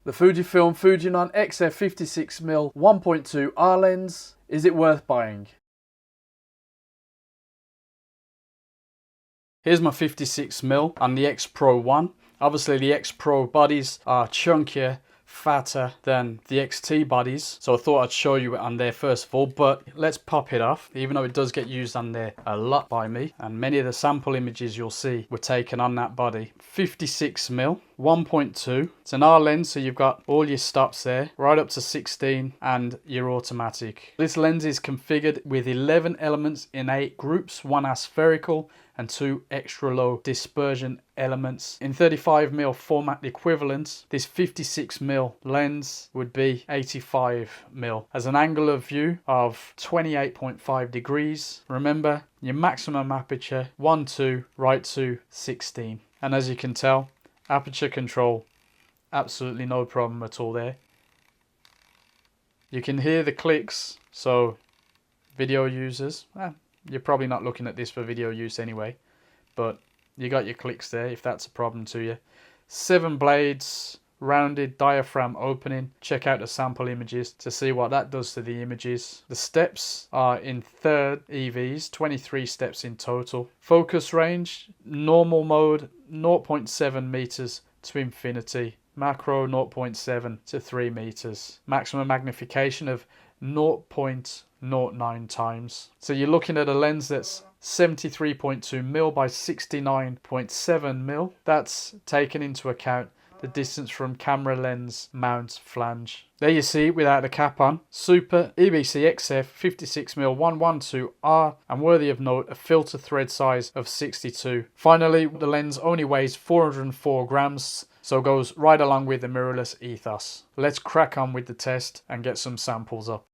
The Fujifilm Fujinon XF 56mm 1.2 R lens. Is it worth buying? Here's my 56mm on the X Pro 1. Obviously the X Pro bodies are chunkier, fatter than the XT bodies, so I thought I'd show you it on there first of all. But let's pop it off, even though it does get used on there a lot by me, and many of the sample images you'll see were taken on that body. 56mm 1.2. It's an R lens, so you've got all your stops there, right up to 16, and your automatic. This lens is configured with 11 elements in 8 groups, 1 aspherical and 2 extra low dispersion elements. In 35mm format equivalent, this 56mm lens would be 85mm. As an angle of view of 28.5 degrees. Remember, your maximum aperture 1.2 right to 16. And as you can tell, aperture control, absolutely no problem at all there. You can hear the clicks, so video users, you're probably not looking at this for video use anyway, but you got your clicks there if that's a problem to you. 7 blades, rounded diaphragm opening. Check out the sample images to see what that does to the images. The steps are in third EVs, 23 steps in total. Focus range, normal mode 0.7 meters to infinity. Macro 0.7 to 3 meters. Maximum magnification of 0.09 times. So you're looking at a lens that's 73.2mm by 69.7mm. That's taken into account the distance from camera lens mount flange. There you see it without the cap on. Super EBC XF 56mm 112R, and worthy of note, a filter thread size of 62. Finally, the lens only weighs 404 grams, so goes right along with the mirrorless ethos. Let's crack on with the test and get some samples up.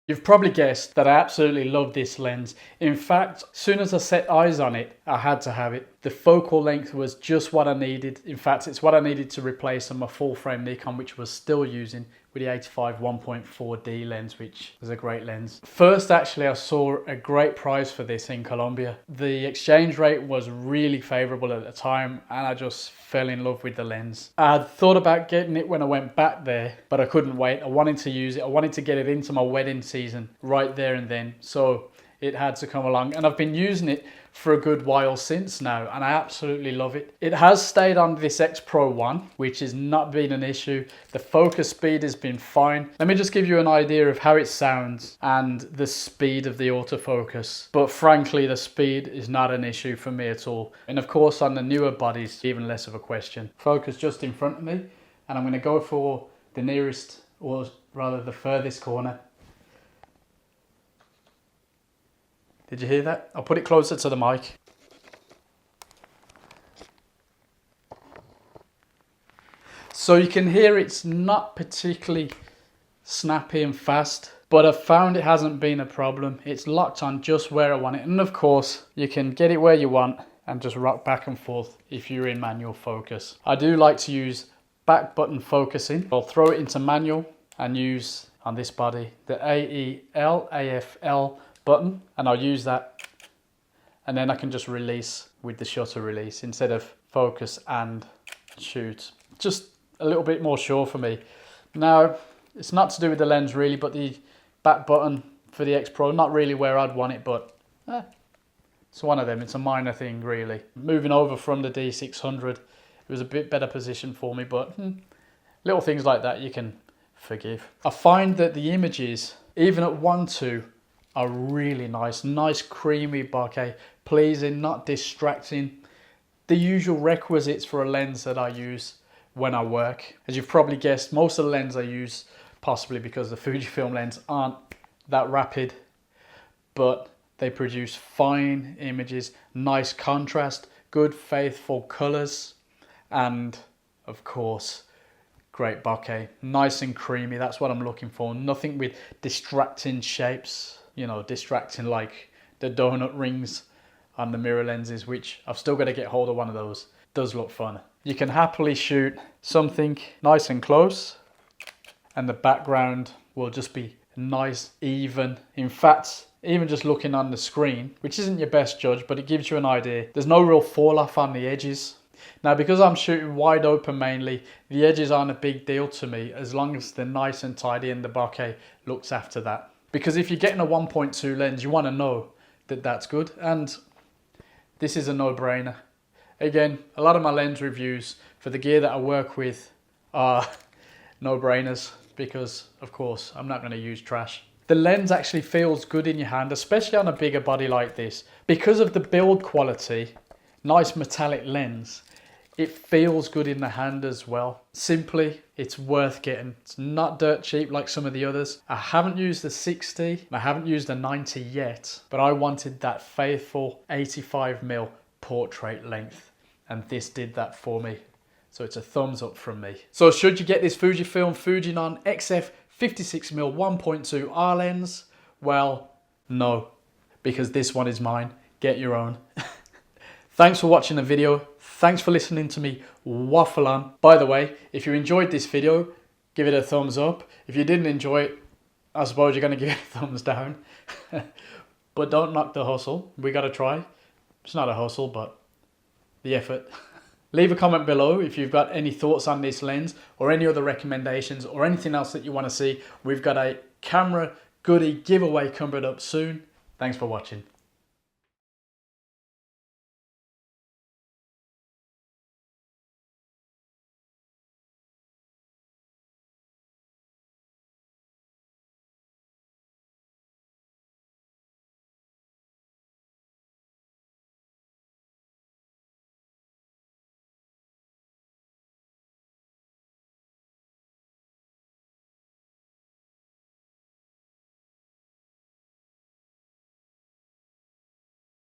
You've probably guessed that I absolutely love this lens. In fact, as soon as I set eyes on it, I had to have it. The focal length was just what I needed. In fact, it's what I needed to replace on my full frame Nikon, which was still using with the 85 1.4D lens, which was a great lens. First, actually, I saw a great price for this in Colombia. The exchange rate was really favorable at the time, and I just fell in love with the lens. I had thought about getting it when I went back there, but I couldn't wait. I wanted to use it. I wanted to get it into my wedding season right there and then. So it had to come along, and I've been using it for a good while since now, and I absolutely love it. It has stayed on this X Pro 1, which has not been an issue. The focus speed has been fine. Let me just give you an idea of how it sounds and the speed of the autofocus. But frankly, the speed is not an issue for me at all. And of course, on the newer bodies, even less of a question. Focus just in front of me, and I'm going to go for the nearest, or rather the furthest corner. Did you hear that? I'll put it closer to the mic. So you can hear it's not particularly snappy and fast, but I've found it hasn't been a problem. It's locked on just where I want it. And of course, you can get it where you want and just rock back and forth if you're in manual focus. I do like to use back button focusing. I'll throw it into manual and use on this body the AFL button, and I'll use that, and then I can just release with the shutter release instead of focus and shoot. Just a little bit more sure for me. Now, it's not to do with the lens really, but the back button for the X Pro, not really where I'd want it, but it's one of them. It's a minor thing really. Moving over from the D600, it was a bit better position for me, but little things like that you can forgive. I find that the images, even at 1.2, are really nice creamy bokeh, pleasing, not distracting. The usual requisites for a lens that I use when I work. As you've probably guessed, most of the lenses I use, possibly because the Fujifilm lens aren't that rapid, but they produce fine images, nice contrast, good faithful colors, and of course, great bokeh, nice and creamy. That's what I'm looking for. Nothing with distracting shapes, you know, distracting like the donut rings on the mirror lenses, which I've still got to get hold of one of those. Does look fun. You can happily shoot something nice and close, and the background will just be nice, even. In fact, even just looking on the screen, which isn't your best judge, but it gives you an idea. There's no real fall off on the edges. Now, because I'm shooting wide open mainly, the edges aren't a big deal to me as long as they're nice and tidy and the bokeh looks after that. Because if you're getting a 1.2 lens, you want to know that that's good, and this is a no-brainer. Again, a lot of my lens reviews for the gear that I work with are no-brainers because, of course, I'm not going to use trash. The lens actually feels good in your hand, especially on a bigger body like this. Because of the build quality, nice metallic lens, it feels good in the hand as well. Simply, it's worth getting. It's not dirt cheap like some of the others. I haven't used the 60, I haven't used the 90 yet, but I wanted that faithful 85mm portrait length, and this did that for me. So it's a thumbs up from me. So should you get this Fujifilm Fujinon XF 56mm 1.2 R lens? Well, no, because this one is mine. Get your own. Thanks for watching the video. Thanks for listening to me waffle on. By the way, if you enjoyed this video, give it a thumbs up. If you didn't enjoy it, I suppose you're going to give it a thumbs down. But don't knock the hustle. We got to try. It's not a hustle, but the effort. Leave a comment below if you've got any thoughts on this lens or any other recommendations or anything else that you want to see. We've got a camera goodie giveaway coming up soon. Thanks for watching.